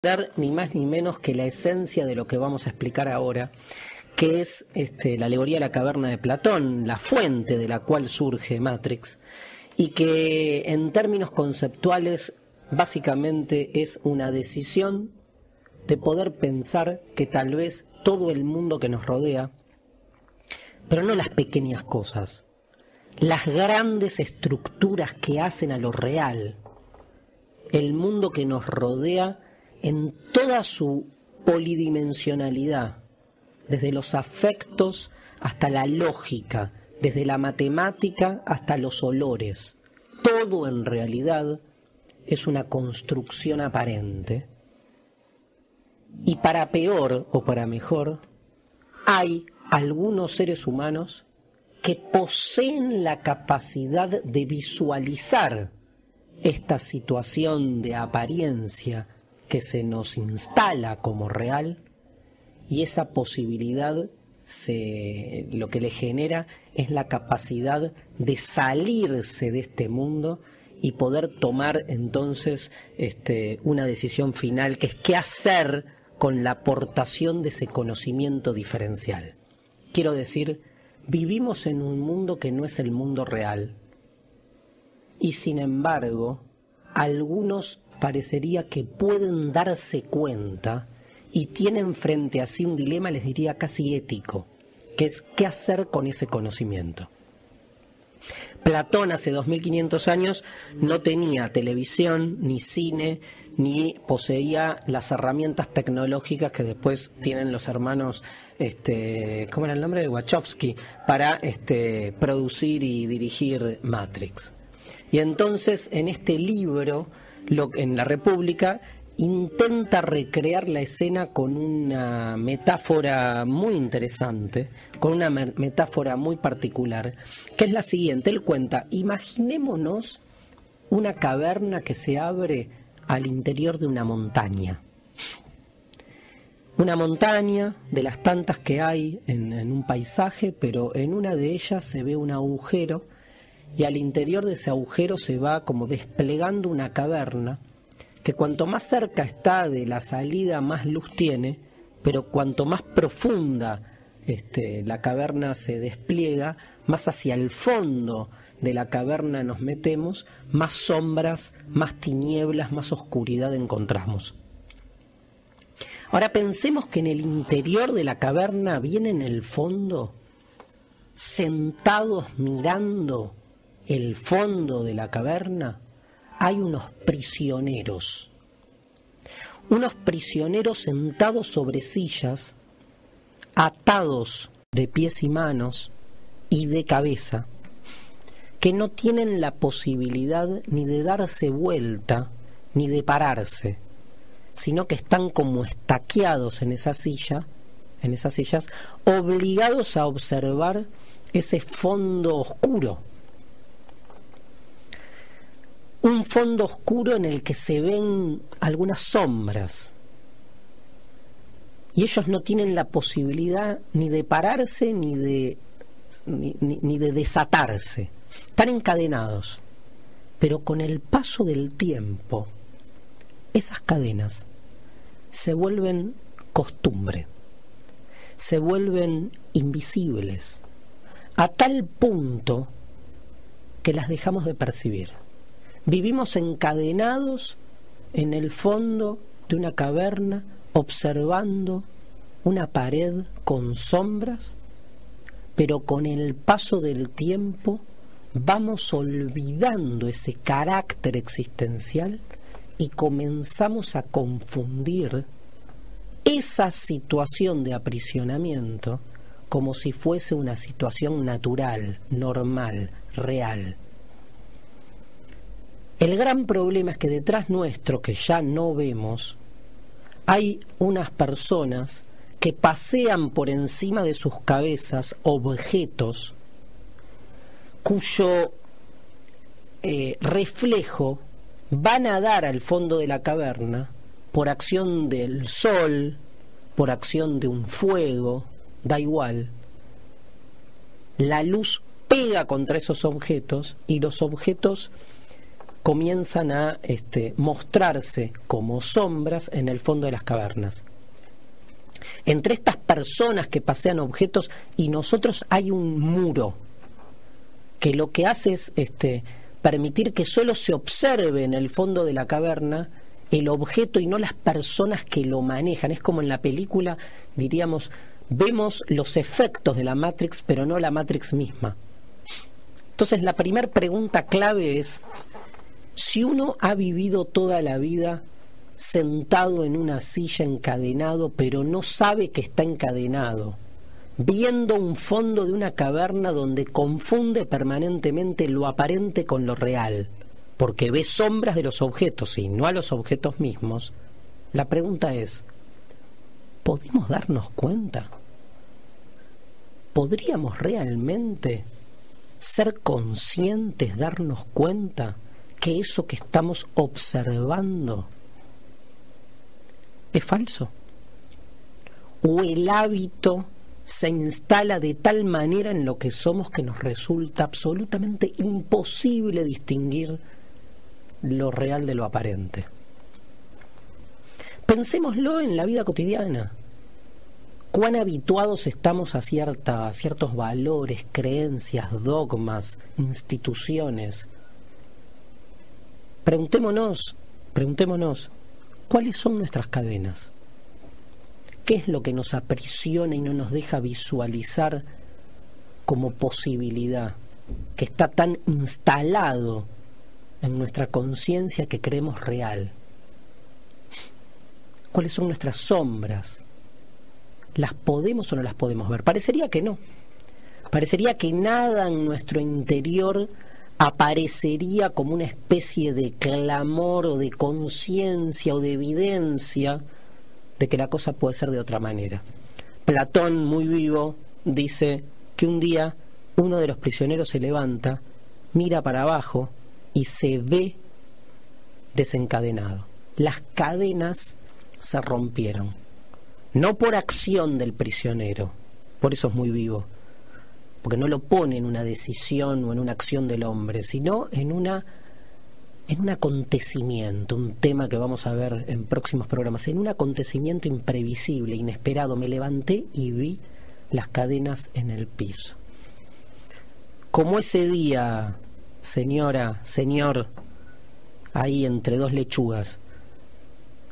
dar ni más ni menos que la esencia de lo que vamos a explicar ahora, que es la alegoría de la caverna de Platón, la fuente de la cual surge Matrix, y que en términos conceptuales básicamente es una decisión de poder pensar que tal vez todo el mundo que nos rodea, pero no las pequeñas cosas, las grandes estructuras que hacen a lo real, el mundo que nos rodea en toda su polidimensionalidad, desde los afectos hasta la lógica, desde la matemática hasta los olores. Todo en realidad es una construcción aparente. Y para peor o para mejor, hay algunos seres humanos que poseen la capacidad de visualizar esta situación de apariencia que se nos instala como real, y esa posibilidad lo que le genera es la capacidad de salirse de este mundo y poder tomar entonces una decisión final, que es qué hacer con la aportación de ese conocimiento diferencial. Quiero decir, vivimos en un mundo que no es el mundo real, y sin embargo algunos parecería que pueden darse cuenta y tienen frente a sí un dilema, les diría casi ético, que es qué hacer con ese conocimiento. Platón hace 2500 años no tenía televisión, ni cine, ni poseía las herramientas tecnológicas que después tienen los hermanos, ¿cómo era el nombre? Wachowski, para producir y dirigir Matrix. Y entonces en este libro, en La República, intenta recrear la escena con una metáfora muy interesante, con una metáfora muy particular, que es la siguiente. Él cuenta, imaginémonos una caverna que se abre al interior de una montaña. Una montaña de las tantas que hay en un paisaje, pero en una de ellas se ve un agujero, y al interior de ese agujero se va como desplegando una caverna, que cuanto más cerca está de la salida más luz tiene, pero cuanto más profunda la caverna se despliega, más hacia el fondo de la caverna nos metemos, más sombras, más tinieblas, más oscuridad encontramos. Ahora pensemos que en el interior de la caverna, bien en el fondo, sentados mirando el fondo de la caverna, hay unos prisioneros sentados sobre sillas, atados de pies y manos y de cabeza, que no tienen la posibilidad ni de darse vuelta ni de pararse, sino que están como estaqueados en esas sillas, obligados a observar ese fondo oscuro. Un fondo oscuro en el que se ven algunas sombras, y ellos no tienen la posibilidad ni de pararse ni de desatarse. Están encadenados, pero con el paso del tiempo esas cadenas se vuelven costumbre, se vuelven invisibles, a tal punto que las dejamos de percibir. Vivimos encadenados en el fondo de una caverna, observando una pared con sombras, pero con el paso del tiempo vamos olvidando ese carácter existencial y comenzamos a confundir esa situación de aprisionamiento como si fuese una situación natural, normal, real. El gran problema es que detrás nuestro, que ya no vemos, hay unas personas que pasean por encima de sus cabezas objetos cuyo reflejo van a dar al fondo de la caverna por acción del sol, por acción de un fuego, da igual. La luz pega contra esos objetos y los objetos comienzan a mostrarse como sombras en el fondo de las cavernas. Entre estas personas que pasean objetos y nosotros hay un muro que lo que hace es permitir que solo se observe en el fondo de la caverna el objeto y no las personas que lo manejan. Es como en la película, diríamos, vemos los efectos de la Matrix, pero no la Matrix misma. Entonces la primera pregunta clave es, si uno ha vivido toda la vida sentado en una silla encadenado, pero no sabe que está encadenado, viendo un fondo de una caverna donde confunde permanentemente lo aparente con lo real, porque ve sombras de los objetos y no a los objetos mismos, la pregunta es, ¿podemos darnos cuenta? ¿Podríamos realmente ser conscientes, darnos cuenta que eso que estamos observando es falso? ¿O el hábito se instala de tal manera en lo que somos que nos resulta absolutamente imposible distinguir lo real de lo aparente? Pensémoslo en la vida cotidiana. ¿Cuán habituados estamos a ciertos valores, creencias, dogmas, instituciones? Preguntémonos, ¿cuáles son nuestras cadenas? ¿Qué es lo que nos aprisiona y no nos deja visualizar como posibilidad, que está tan instalado en nuestra conciencia que creemos real? ¿Cuáles son nuestras sombras? ¿Las podemos o no las podemos ver? Parecería que no. Parecería que nada en nuestro interior aparecería como una especie de clamor o de conciencia o de evidencia de que la cosa puede ser de otra manera. Platón, muy vivo, dice que un día uno de los prisioneros se levanta, mira para abajo y se ve desencadenado. Las cadenas se rompieron. No por acción del prisionero, por eso es muy vivo, porque no lo pone en una decisión o en una acción del hombre, sino en un acontecimiento, un tema que vamos a ver en próximos programas, en un acontecimiento imprevisible, inesperado. Me levanté y vi las cadenas en el piso. Como ese día, señora, señor, ahí entre dos lechugas,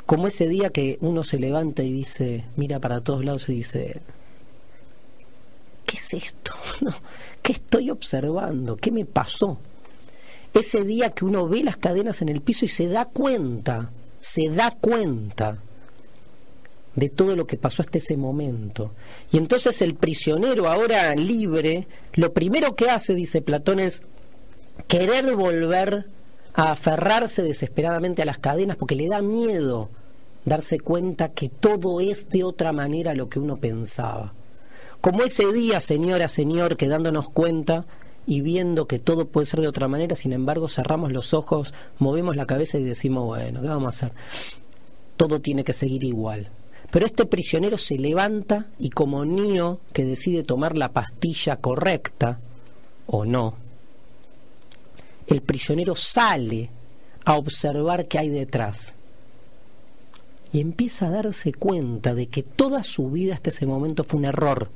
como ese día que uno se levanta y dice, mira para todos lados y dice, ¿qué es esto? No, ¿qué estoy observando? ¿Qué me pasó? Ese día que uno ve las cadenas en el piso y se da cuenta de todo lo que pasó hasta ese momento. Y entonces el prisionero, ahora libre, lo primero que hace, dice Platón, es querer volver a aferrarse desesperadamente a las cadenas porque le da miedo darse cuenta que todo es de otra manera a lo que uno pensaba. Como ese día, señora, señor, que dándonos cuenta y viendo que todo puede ser de otra manera, sin embargo cerramos los ojos, movemos la cabeza y decimos, bueno, ¿qué vamos a hacer? Todo tiene que seguir igual. Pero este prisionero se levanta y como Neo, que decide tomar la pastilla correcta, o no, el prisionero sale a observar qué hay detrás. Y empieza a darse cuenta de que toda su vida hasta ese momento fue un error.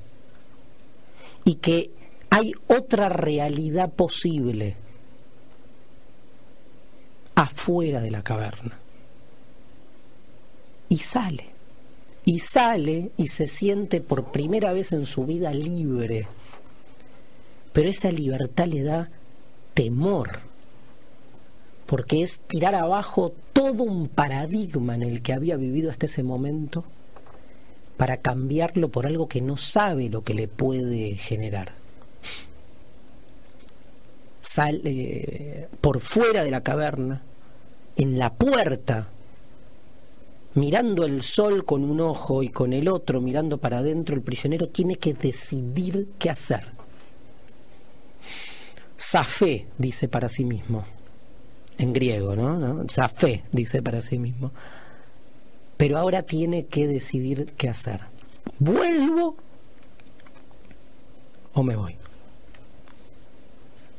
Y que hay otra realidad posible afuera de la caverna. Y sale y se siente por primera vez en su vida libre. Pero esa libertad le da temor, porque es tirar abajo todo un paradigma en el que había vivido hasta ese momento para cambiarlo por algo que no sabe lo que le puede generar. Sale por fuera de la caverna, en la puerta, mirando el sol con un ojo y con el otro mirando para adentro, el prisionero tiene que decidir qué hacer. Zafé, dice para sí mismo, en griego, ¿no? Zafé, dice para sí mismo. Pero ahora tiene que decidir qué hacer. ¿Vuelvo o me voy?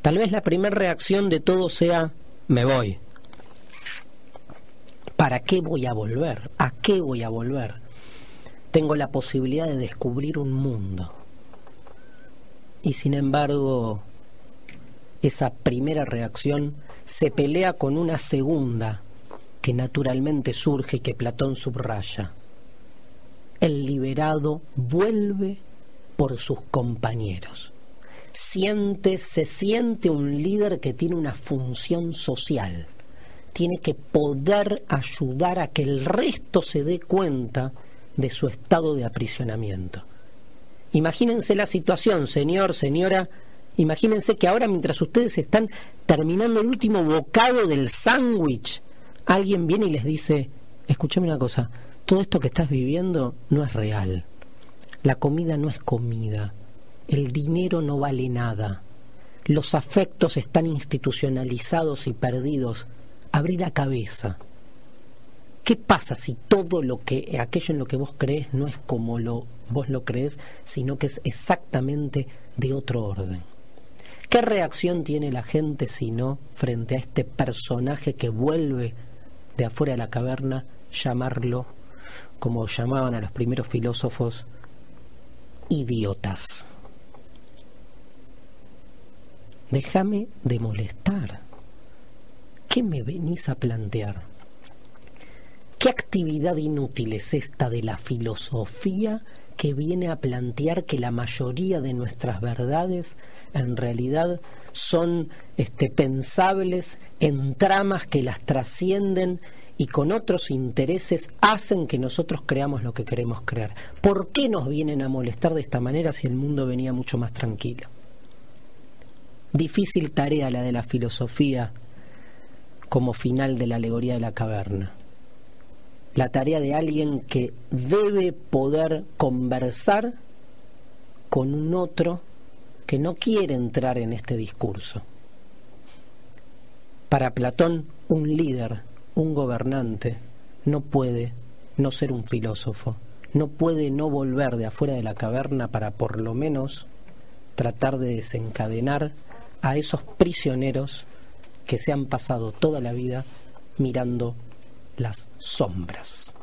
Tal vez la primera reacción de todos sea, me voy. ¿Para qué voy a volver? ¿A qué voy a volver? Tengo la posibilidad de descubrir un mundo. Y sin embargo, esa primera reacción se pelea con una segunda que naturalmente surge y que Platón subraya. El liberado vuelve por sus compañeros. Se siente un líder que tiene una función social. Tiene que poder ayudar a que el resto se dé cuenta de su estado de aprisionamiento. Imagínense la situación, señor, señora. Imagínense que ahora, mientras ustedes están terminando el último bocado del sándwich, alguien viene y les dice: escúchame una cosa, todo esto que estás viviendo no es real. La comida no es comida. El dinero no vale nada. Los afectos están institucionalizados y perdidos. Abrí la cabeza. ¿Qué pasa si todo aquello en lo que vos crees no es como vos lo crees, sino que es exactamente de otro orden? ¿Qué reacción tiene la gente si no frente a este personaje que vuelve de afuera de la caverna, llamarlo, como llamaban a los primeros filósofos, idiotas? Déjame de molestar. ¿Qué me venís a plantear? ¿Qué actividad inútil es esta de la filosofía que viene a plantear que la mayoría de nuestras verdades en realidad son pensables en tramas que las trascienden y con otros intereses hacen que nosotros creamos lo que queremos creer? ¿Por qué nos vienen a molestar de esta manera si el mundo venía mucho más tranquilo? Difícil tarea la de la filosofía como final de la alegoría de la caverna. La tarea de alguien que debe poder conversar con un otro que no quiere entrar en este discurso. Para Platón, un líder, un gobernante, no puede no ser un filósofo, no puede no volver de afuera de la caverna para por lo menos tratar de desencadenar a esos prisioneros que se han pasado toda la vida mirando las sombras.